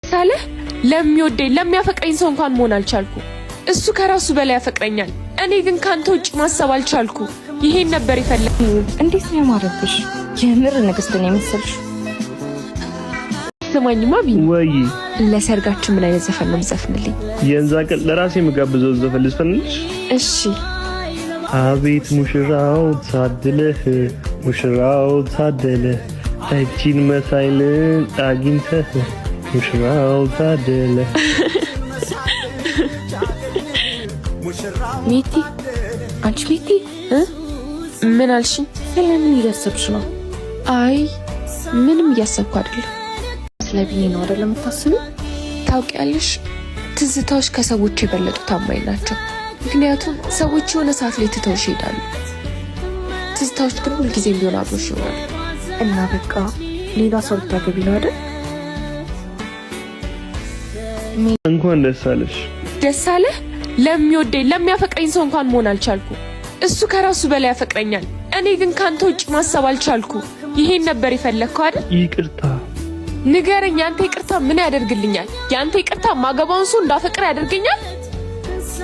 ሳለ ለሚወደኝ ለሚያፈቅረኝ ሰው እንኳን መሆን አልቻልኩ። እሱ ከራሱ በላይ ያፈቅረኛል። እኔ ግን ካንተ ውጭ ማሰብ አልቻልኩ። ይሄን ነበር ይፈልግ። እንዴት ነው ያማረብሽ? የምር ንግስት ነው የመሰልሽ። ስማኝማ ቢኒ፣ ወይ ለሰርጋችን ምን አይነት ዘፈን ነው የምዘፍንልኝ? የእንዛ ቀን ለራሴ የምጋብዘው ዘፈን ልዝፈንልሽ? እሺ። አቤት ሙሽራው ታድለህ፣ ሙሽራው ታደለህ፣ እቺን መሳይልን አግኝተህ፣ ሙሽራው ታደለህ። ሜቲ፣ አንቺ ሜቲ ምን አልሽኝ? ስለምን እያሰብሽ ነው? አይ ምንም እያሰብኩ አይደለም። ስለ ቢኒ ነው አይደል የምታስቢው? ታውቂያለሽ፣ ትዝታዎች ከሰዎች የበለጡ ታማኝ ናቸው። ምክንያቱም ሰዎች የሆነ ሰዓት ላይ ትተውሽ ይሄዳሉ። ትዝታዎች ግን ሁልጊዜም ቢሆን አብሮሽ ይሆናሉ። እና በቃ ሌላ ሰው ልታገቢ ነው አይደል? እንኳን ደስ አለሽ። ደስ አለህ? ለሚወደኝ ለሚያፈቅረኝ ሰው እንኳን መሆን አልቻልኩ። እሱ ከራሱ በላይ ያፈቅረኛል። እኔ ግን ካንተ ውጭ ማሰብ አልቻልኩ። ይሄን ነበር የፈለግከው አይደል? ይቅርታ ንገረኝ። ያንተ ይቅርታ ምን ያደርግልኛል? ያንተ ይቅርታ ማገባውን ሰው እንዳፈቅር ያደርገኛል?